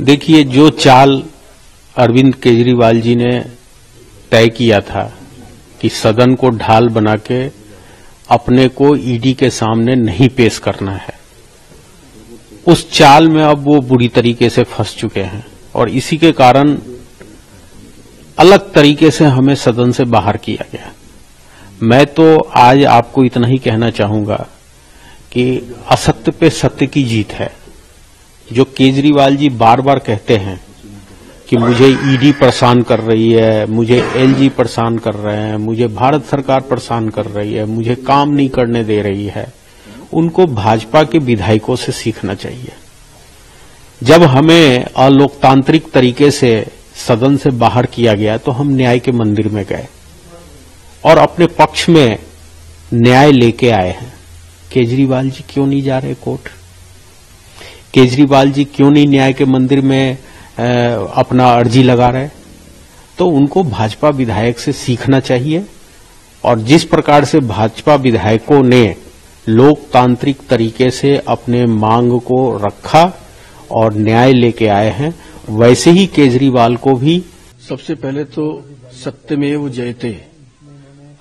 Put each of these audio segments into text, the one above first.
देखिए, जो चाल अरविंद केजरीवाल जी ने तय किया था कि सदन को ढाल बना के अपने को ईडी के सामने नहीं पेश करना है, उस चाल में अब वो बुरी तरीके से फंस चुके हैं और इसी के कारण अलग तरीके से हमें सदन से बाहर किया गया। मैं तो आज आपको इतना ही कहना चाहूंगा कि असत्य पे सत्य की जीत है। जो केजरीवाल जी बार बार कहते हैं कि मुझे ईडी परेशान कर रही है, मुझे एलजी परेशान कर रहे हैं, मुझे भारत सरकार परेशान कर रही है, मुझे काम नहीं करने दे रही है, उनको भाजपा के विधायकों से सीखना चाहिए। जब हमें अलोकतांत्रिक तरीके से सदन से बाहर किया गया तो हम न्याय के मंदिर में गए और अपने पक्ष में न्याय लेके आए हैं। केजरीवाल जी क्यों नहीं जा रहे कोर्ट? केजरीवाल जी क्यों नहीं न्याय के मंदिर में अपना अर्जी लगा रहे? तो उनको भाजपा विधायक से सीखना चाहिए और जिस प्रकार से भाजपा विधायकों ने लोकतांत्रिक तरीके से अपने मांग को रखा और न्याय लेके आए हैं, वैसे ही केजरीवाल को भी। सबसे पहले तो सत्यमेव जयते,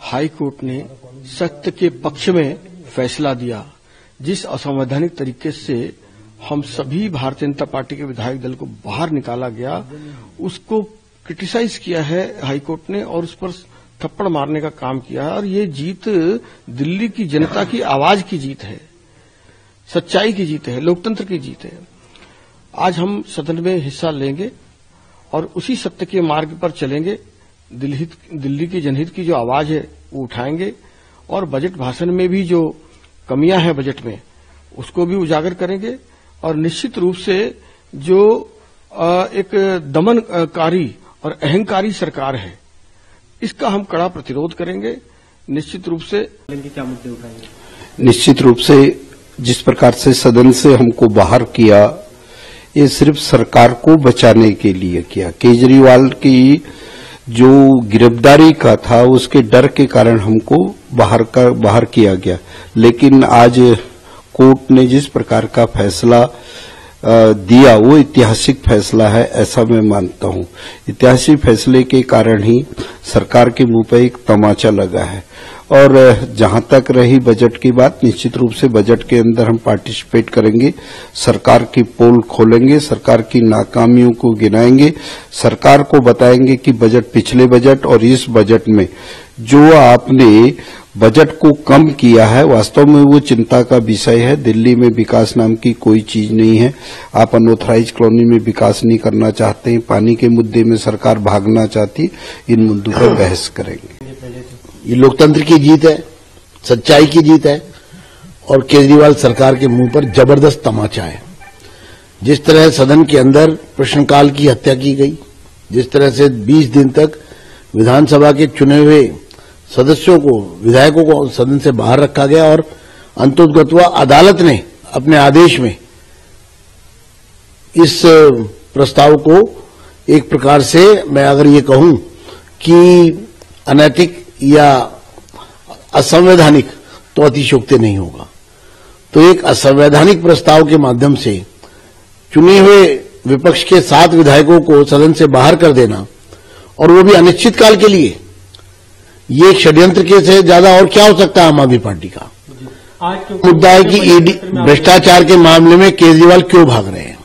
हाई कोर्ट ने सत्य के पक्ष में फैसला दिया। जिस असंवैधानिक तरीके से हम सभी भारतीय जनता पार्टी के विधायक दल को बाहर निकाला गया, उसको क्रिटिसाइज किया है हाई कोर्ट ने और उस पर थप्पड़ मारने का काम किया है। और ये जीत दिल्ली की जनता की आवाज की जीत है, सच्चाई की जीत है, लोकतंत्र की जीत है। आज हम सदन में हिस्सा लेंगे और उसी सत्य के मार्ग पर चलेंगे। दिल्ली की जनहित की जो आवाज है वो उठाएंगे और बजट भाषण में भी जो कमियां हैं बजट में उसको भी उजागर करेंगे और निश्चित रूप से जो एक दमनकारी और अहंकारी सरकार है इसका हम कड़ा प्रतिरोध करेंगे। निश्चित रूप से क्या मुद्दे उठाएंगे? निश्चित रूप से जिस प्रकार से सदन से हमको बाहर किया, ये सिर्फ सरकार को बचाने के लिए किया। केजरीवाल की जो गिरफ्तारी का था उसके डर के कारण हमको बाहर किया गया। लेकिन आज कोर्ट ने जिस प्रकार का फैसला दिया वो ऐतिहासिक फैसला है, ऐसा मैं मानता हूं। ऐतिहासिक फैसले के कारण ही सरकार के मुंह पे एक तमाचा लगा है। और जहां तक रही बजट की बात, निश्चित रूप से बजट के अंदर हम पार्टिसिपेट करेंगे, सरकार की पोल खोलेंगे, सरकार की नाकामियों को गिनाएंगे, सरकार को बताएंगे कि बजट, पिछले बजट और इस बजट में जो आपने बजट को कम किया है, वास्तव में वो चिंता का विषय है। दिल्ली में विकास नाम की कोई चीज नहीं है। आप अनऑथराइज कॉलोनी में विकास नहीं करना चाहते हैं, पानी के मुद्दे में सरकार भागना चाहती, इन मुद्दों पर बहस करेंगे। ये लोकतंत्र की जीत है, सच्चाई की जीत है और केजरीवाल सरकार के मुंह पर जबरदस्त तमाचा है। जिस तरह सदन के अंदर प्रश्नकाल की हत्या की गई, जिस तरह से 20 दिन तक विधानसभा के चुने हुए सदस्यों को, विधायकों को सदन से बाहर रखा गया और अंततः अदालत ने अपने आदेश में इस प्रस्ताव को एक प्रकार से, मैं अगर ये कहूं कि अनैतिक या असंवैधानिक, तो अतिशयोक्ति नहीं होगा। तो एक असंवैधानिक प्रस्ताव के माध्यम से चुने हुए विपक्ष के 7 विधायकों को सदन से बाहर कर देना और वो भी अनिश्चित काल के लिए, ये षड्यंत्र के से ज्यादा और क्या हो सकता है आम आदमी पार्टी का? मुद्दा है कि ईडी भ्रष्टाचार के मामले में केजरीवाल क्यों भाग रहे हैं।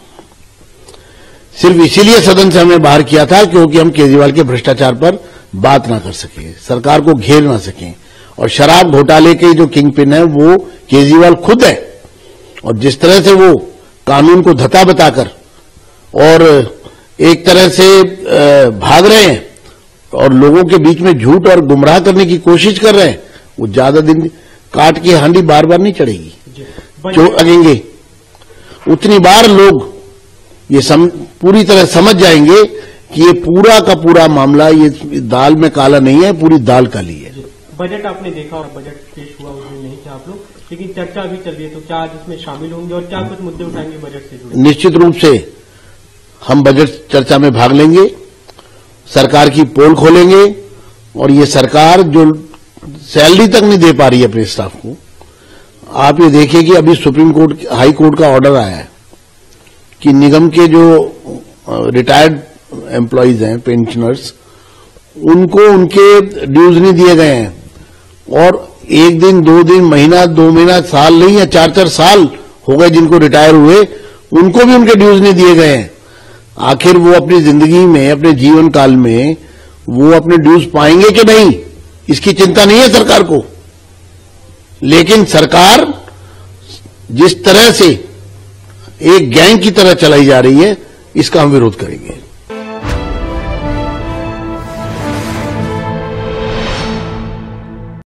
सिर्फ इसीलिए सदन से हमें बाहर किया था क्योंकि हम केजरीवाल के भ्रष्टाचार पर बात ना कर सके, सरकार को घेर ना सकें। और शराब घोटाले के जो किंग पिन है वो केजरीवाल खुद है और जिस तरह से वो कानून को धता बताकर और एक तरह से भाग रहे हैं और लोगों के बीच में झूठ और गुमराह करने की कोशिश कर रहे हैं, वो ज्यादा दिन काट की हांडी बार बार नहीं चढ़ेगी। जो लगेंगे उतनी बार लोग ये पूरी तरह समझ जाएंगे कि ये पूरा का पूरा मामला, ये दाल में काला नहीं है, पूरी दाल काली है। बजट आपने देखा और बजट पेश हुआ, उसमें नहीं थे आप लोग, लेकिन चर्चा अभी चल रही है, तो क्या आज इसमें शामिल होंगे और क्या कुछ मुद्दे उठाएंगे बजट से जुड़े? निश्चित रूप से हम बजट चर्चा में भाग लेंगे, सरकार की पोल खोलेंगे और ये सरकार जो सैलरी तक नहीं दे पा रही है अपने स्टाफ को। आप ये देखिए कि अभी सुप्रीम कोर्ट, हाई कोर्ट का ऑर्डर आया है कि निगम के जो रिटायर्ड एम्प्लॉइज हैं, पेंशनर्स, उनको उनके ड्यूज नहीं दिए गए हैं और 1 दिन 2 दिन महीना 2 महीना साल नहीं या 4-4 साल हो गए जिनको रिटायर हुए, उनको भी उनके ड्यूज नहीं दिए गए हैं। आखिर वो अपनी जिंदगी में, अपने जीवन काल में वो अपने ड्यूज पाएंगे कि नहीं, इसकी चिंता नहीं है सरकार को। लेकिन सरकार जिस तरह से एक गैंग की तरह चलाई जा रही है, इसका हम विरोध करेंगे।